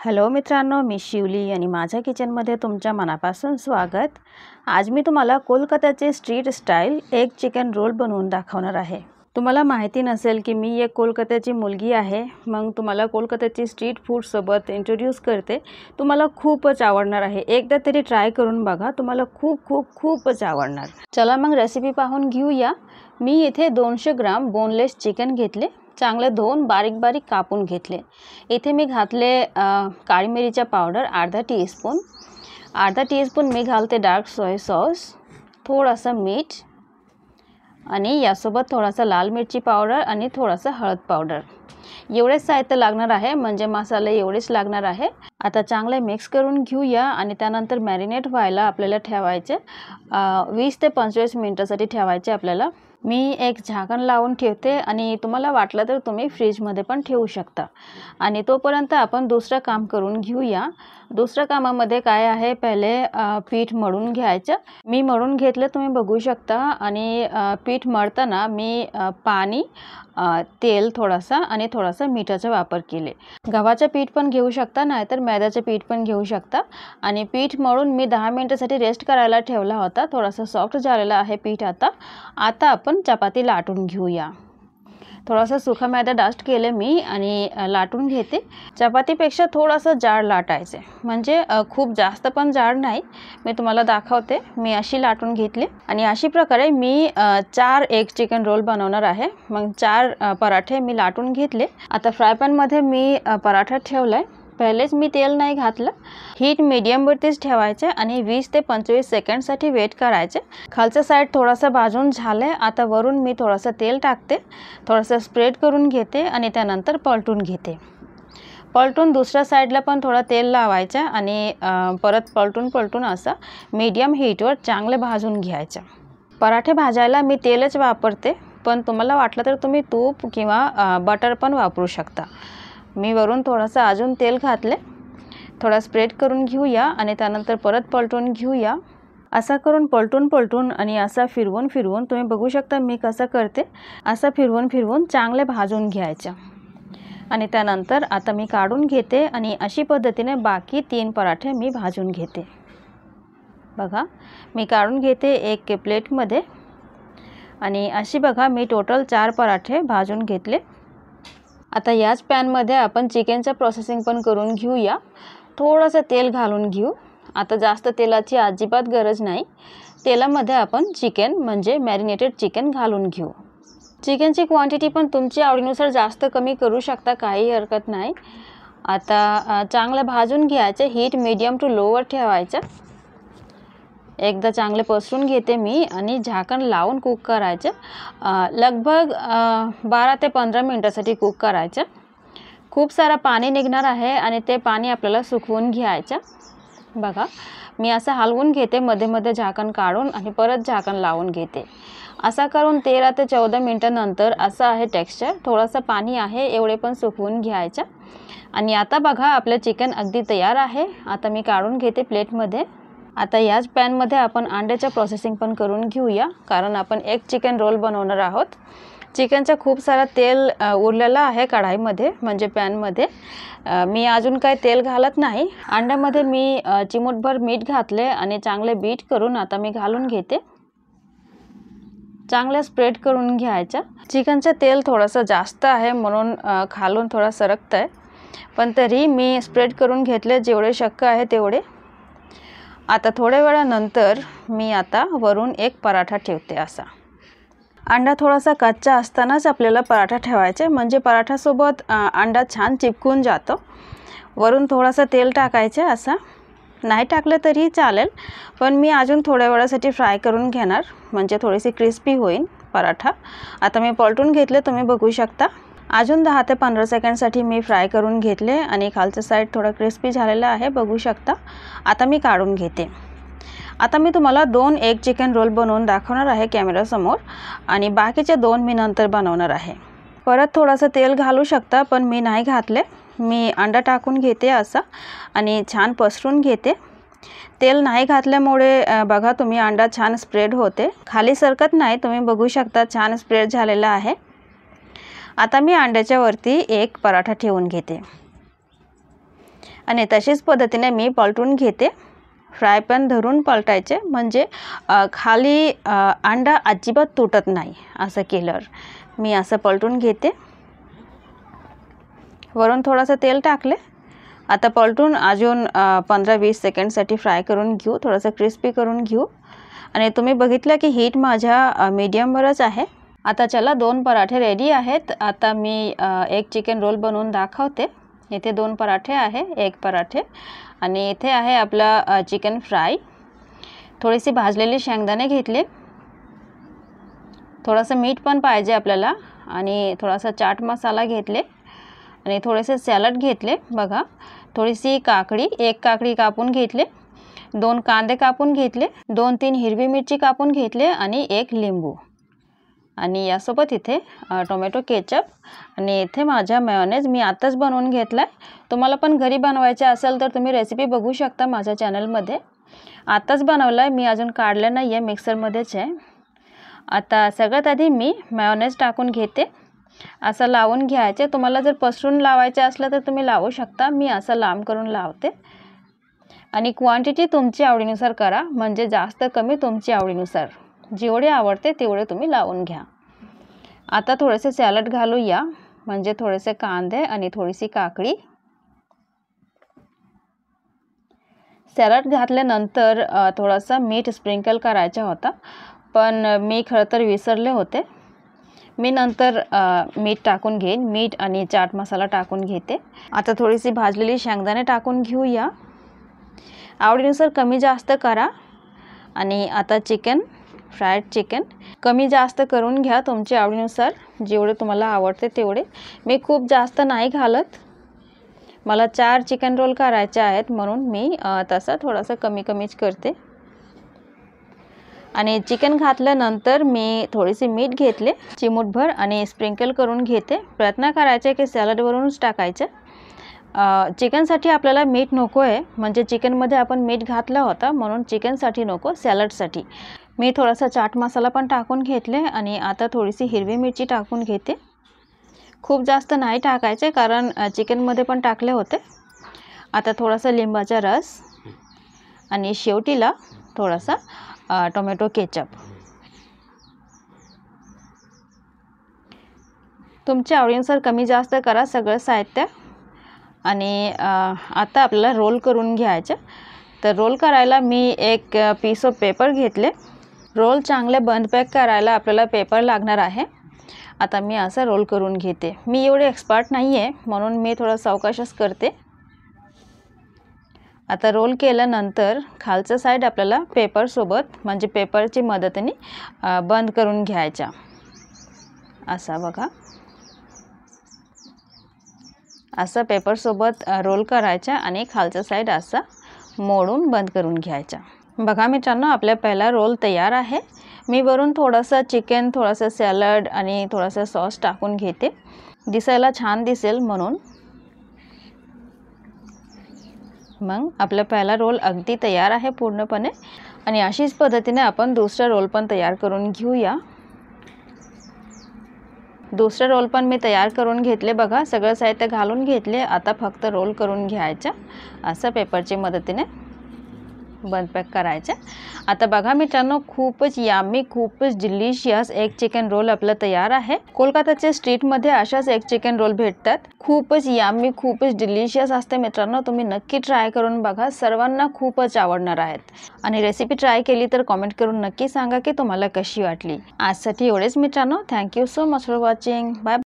Hello मित्रांनो, मी शिवली आणि माझ्या किचनमध्ये तुमच्या मनापासून स्वागत। आज मी तुम्हाला कोलकात्याचे street style egg chicken roll बनवून दाखवणार आहे। तुम्हाला माहिती नसेल की मी एक कोलकात्याची मुलगी आहे, मग तुम्हाला कोलकात्याची स्ट्रीट फूड सोबत इंट्रोड्यूस करते। तुम्हाला खूपच आवडणार आहे, एकदा तरी ट्राय करून बघा, तुम्हाला खूपच आवडणार। चला मग रेसिपी पाहून घेऊया। मी इथे 200 ग्राम बोनलेस चिकन घेतले, चांगले धुवून बारीक बारीक कापून घेतले। इथे मी घातले काळी मिरीचा पावडर अर्धा टीस्पून मी घालते डार्क सोया सॉस, थोडासा मीठ आणि यासोबत थोडासा लाल मिरची पावडर आणि थोडासा हळद पावडर। एवढेच साहित्य लागणार आहे, म्हणजे मसाले एवढेच लागणार आहे। आता चांगले मिक्स करून घेऊया आणि त्यानंतर मॅरिनेट व्हायला आपल्याला ठेवायचे 20 ते 25 मिनिटांसाठी ठेवायचे आपल्याला। मी एक झाकण लावून ठेवते आणि तुम्हाला वाटलं तर तुम्ही फ्रीजमध्ये पण ठेवू शकता। आणि तोपर्यंत आपण दुसरं काम करून घेऊया। दुसऱ्या कामामध्ये काय आहे, पहिले पीठ मळून घ्यायचं। मी मळून घेतलं, तुम्ही बघू शकता। आणि पीठ मळताना मी पाणी, तेल थोडासा आणि थोडासा मिठाचा वापर केले। गव्हाचं पीठ पण घेऊ शकता, नाहीतर मैद्याचं पीठ पण घेऊ शकता। आणि पीठ मळून मी 10 मिनिटांसाठी रेस्ट करायला ठेवला होता। थोडासा सॉफ्ट झालेला आहे पीठ। आता आपण चपाती लाटून घेऊया। थोडासा सुका मैदा डस्ट केले मी आणि लाटून घेते। चपातीपेक्षा थोडासा जाड लाटायचे, म्हणजे खूप जास्त पण जाड नाही। मी तुम्हाला दाखवते, मी अशी लाटून घेतली आणि अशी प्रकारे मी 4 एग चिकन रोल बनवणार आहे। मग 4 पराठे मी लाटून घेतले। आता फ्राय पॅनमध्ये मी पराठा ठेवलाय। पहिलेच मी तेल नाही घातलं, हीट मीडियमवरतीच ठेवायचे आणि 20 ते 25 सेकंडसाठी वेट करायचे। खालचा साईड थोडासा भाजून झाले। आता वरून मी थोडासा तेल टाकते, थोडासा स्प्रेड करून घेते आणि त्यानंतर पलटून घेते। पलटून दुसऱ्या साईडला पण थोडा तेल लावायचं आणि परत पलटून असं मीडियम हीटवर चांगले भाजून घ्यायचं। पराठे भाजायला मी तेलच वापरते, पण तुम्हाला वाटलं तर तुम्ही तूप किंवा बटर पण वापरू शकता। मी वरून थोडासा अजून तेल घातले, थोडा स्प्रेड करून घेऊया आणि त्यानंतर परत पलटून घेऊया। असा करून पलटून आणि असा फिरवून तुम्ही बघू शकता मी कसं करते। असं फिरवून चांगले भाजून घ्यायचं आणि त्यानंतर आता मी काढून घेते आणि अशी पद्धतीने बाकी 3 पराठे मी भाजून घेते। बघा, मी काढून घेते एक प्लेटमध्ये आणि अशी बघा मी टोटल 4 पराठे भाजून घेतले। आता याच पॅनमध्ये आपण चिकनचं प्रोसेसिंग पण करून घेऊया। थोडंसं तेल घालून घेऊ। आता जास्त तेलाची अजिबात गरज नाही। तेलामध्ये आपण चिकन म्हणजे मॅरिनेटेड चिकन घालून घेऊ। चिकनची क्वांटिटी पण तुमच्या आवडीनुसार जास्त कमी करू शकता, काही हरकत नाही। आता चांगलं भाजून घ्यायचं, हीट मीडियम टू लोवर ठेवायचं। एकदा चांगले पसरून घेते मी आणि झाकण लावून कुक करायचं। लगभग 12 ते 15 मिनिटांसाठी कुक करायचं। खूप सारा पाणी निघणार आहे आणि ते पाणी आपल्याला सुकवून घ्यायचं। बघा, मी असं हलवून घेते, मध्ये झाकण काढून आणि परत झाकण लावून घेते। असा करून 13 ते 14 मिनिटांनंतर असं आहे टेक्स्चर। थोडासा पाणी आहे, एवढे पण सुकवून घ्यायचं। आणि आता बघा आपलं चिकन अगदी तयार आहे। आता मी काढून घेते प्लेटमध्ये। आता याच पॅनमध्ये आपण अंड्याचं प्रोसेसिंग पण करून घेऊया, कारण आपण एग चिकन रोल बनवणार आहोत। चिकनचं खूप सारा तेल उरलेलं आहे कढाईमध्ये, म्हणजे पॅनमध्ये। मी अजून काही तेल घालत नाही। अंड्यामध्ये मी चिमूटभर मीठ घातले आणि चांगले बीट करून आता मी घालून घेते। चांगले स्प्रेड करून घ्यायचं। चिकनचं तेल थोडंसं जास्त आहे म्हणून खालून थोडा सरकत आहे, पण तरी मी स्प्रेड करून घेतले जेवढे शक्य आहे तेवढे। आता थोड्या वेळानंतर मी आता वरून एक पराठा ठेवते। असा अंडा थोडासा कच्चा असतानाच आपल्याला पराठा ठेवायचे, म्हणजे पराठासोबत अंडा छान चिपकून जातो। वरून थोडासा तेल टाकायचे, असं नाही टाकलं तरी चालेल, पण मी अजून थोड्या वेळासाठी फ्राय करून घेणार, म्हणजे थोडीशी क्रिस्पी होईल पराठा। आता मी पलटून घेतले, तुम्ही बघू शकता। अजून 10 ते 15 सेकंडसाठी मी फ्राय करून घेतले आणि खालचं साईड थोडा क्रिस्पी झालेला आहे, बघू शकता। आता मी काढून घेते। आता मी तुम्हाला 2 एग चिकन रोल बनवून दाखवणार आहे कॅमेरासमोर आणि बाकीचे 2 मी नंतर बनवणार आहे। परत थोडंसं तेल घालू शकता, पण मी नाही घातले। मी अंडा टाकून घेते असं आणि छान पसरून घेते। तेल नाही घातल्यामुळे बघा तुम्ही अंडा छान स्प्रेड होते, खाली सरकत नाही, तुम्ही बघू शकता छान स्प्रेड झालेला आहे। आता मी अंड्याच्या वरती एक पराठा ठेवून घेते आणि तशीच पद्धतीने मी पलटून घेते. फ्राय पॅन धरून पलटायचे म्हणजे खाली अंडा अजिबात तुटत नाही. असं केल्यावर मी असं पलटून घेते. वरून थोडंसं तेल टाकले. आता पलटून अजून 15-20 सेकंडसाठी फ्राय करून घेऊ, थोडंसं क्रिस्पी करून घेऊ. आणि तुम्ही बघितलं की हीट माझ्या मीडियमवरच आहे. आता चला 2 पराठे रेडी आहेत. आता मी एक चिकन रोल बनवून दाखवते. इथे 2 पराठे आहे, 1 पराठे आणि इथे आहे आपला चिकन फ्राय. थोडीशी भाजलेली शेंगदाणे घेतले, थोडंसं मीठ पण पाहिजे आपल्याला आणि थोडासा चाट मसाला घेतले आणि थोडेसे सॅलड घेतले. बघा, थोडीशी काकडी, 1 काकडी कापून घेतले, 2 कांदे कापून घेतले, 2-3 हिरवी मिरची कापून घेतले आणि 1 लिंबू. आणि यासोबत इथे टोमॅटो केचप आणि इथे माझा मेयोनेज मी आताच बनवून घेतलाय. तुम्हाला पण घरी बनवायचे असेल तर तुम्ही रेसिपी बघू शकता माझ्या चॅनलमध्ये. आताच बनवलाय मी, अजून काढलं नाही आहे, मिक्सरमध्येच आहे. आता सगळ्यात आधी मी मेयोनेज टाकून घेते. असं लावून घ्यायचे. तुम्हाला जर पसरून लावायचे असलं तर तुम्ही लावू शकता. मी असं लांब करून लावते. आणि क्वांटिटी तुमची आवडीनुसार करा, म्हणजे जास्त कमी तुमची आवडीनुसार, जेवढे आवडते तेवढे तुम्ही लावून घ्या. आता थोडेसे सॅलड घालूया, म्हणजे थोडेसे कांदे आणि थोडीशी काकडी. सॅलड घातल्यानंतर थोडासा मीठ स्प्रिंकल करायचा होता, पण मी खरं तर विसरले होते. मी नंतर मीठ टाकून घेईन, मीठ आणि चाट मसाला टाकून घेते. आता थोडीशी भाजलेली शेंगदाणे टाकून घेऊया. आवडीनुसार कमी जास्त करा. आणि आता चिकन, फ्राईड चिकन कमी जास्त करून घ्या तुमच्या आवडीनुसार, जेवढे तुम्हाला आवडते तेवढे. मी खूप जास्त नाही घालत, मला 4 चिकन रोल करायचे आहेत म्हणून मी तसं थोडंसं कमी कमीच करते. आणि चिकन घातल्यानंतर मी थोडीशी मीठ घेतले, चिमूटभर, आणि स्प्रिंकल करून घेते. प्रयत्न करायचे की सॅलडवरूनच टाकायचे. चिकनसाठी आपल्याला मीठ नको आहे, म्हणजे चिकनमध्ये आपण मीठ घातला होता म्हणून चिकनसाठी नको, सॅलडसाठी. मी थोडासा चाट मसाला पण टाकून घेतले आणि आता थोडीशी हिरवी मिरची टाकून घेते. खूप जास्त नाही टाकायचे कारण चिकनमध्ये पण टाकले होते. आता थोडासा लिंबाचा रस आणि शेवटीला थोडासा टोमॅटो केचप. तुमच्या आवडीनुसार कमी जास्त करा सगळं साहित्य. आणि आता आपल्याला रोल करून घ्यायचं. तर रोल करायला मी एक पीस ऑफ पेपर घेतले. रोल चांगले बंद पॅक करायला आपल्याला पेपर लागणार आहे. आता मी असं रोल करून घेते. मी एवढे एक्सपर्ट नाही आहे म्हणून मी थोडं सावकाशच करते. आता रोल केल्यानंतर खालचं साईड आपल्याला पेपरसोबत, म्हणजे पेपरची मदतीने बंद करून घ्यायचा. असा बघा, असं पेपरसोबत रोल करायचा आणि खालचं साईड असा मोडून बंद करून घ्यायचा. बघा मित्रांनो, आपला पहिला रोल तयार आहे. मी वरून थोडंसं चिकन, थोडंसं सॅलड आणि थोडंसं सॉस टाकून घेते, दिसायला छान दिसेल म्हणून. मग आपला पहिला रोल अगदी तयार आहे पूर्णपणे. आणि अशीच पद्धतीने आपण दुसरा रोल पण तयार करून घेऊया. दुसरा रोल पण मी तयार करून घेतले. बघा, सगळं साहित्य घालून घेतले. आता फक्त रोल करून घ्यायचा, असं पेपरची मदतीने बंद पॅक करायचं. आता बघा मित्रांनो, खूपच यामी, खूपच डिलिशियस एक चिकन रोल आपलं तयार आहे. कोलकाताच्या स्ट्रीटमध्ये अशाच एक चिकन रोल भेटतात. खूपच यामी, खूपच डिलिशियस असते मित्रांनो. तुम्ही नक्की ट्राय करून बघा, सर्वांना खूपच आवडणार आहेत. आणि रेसिपी ट्राय केली तर कमेंट करून नक्की सांगा की तुम्हाला कशी वाटली. आजसाठी एवढेच मित्रांनो. Thank you so much for watching. Bye.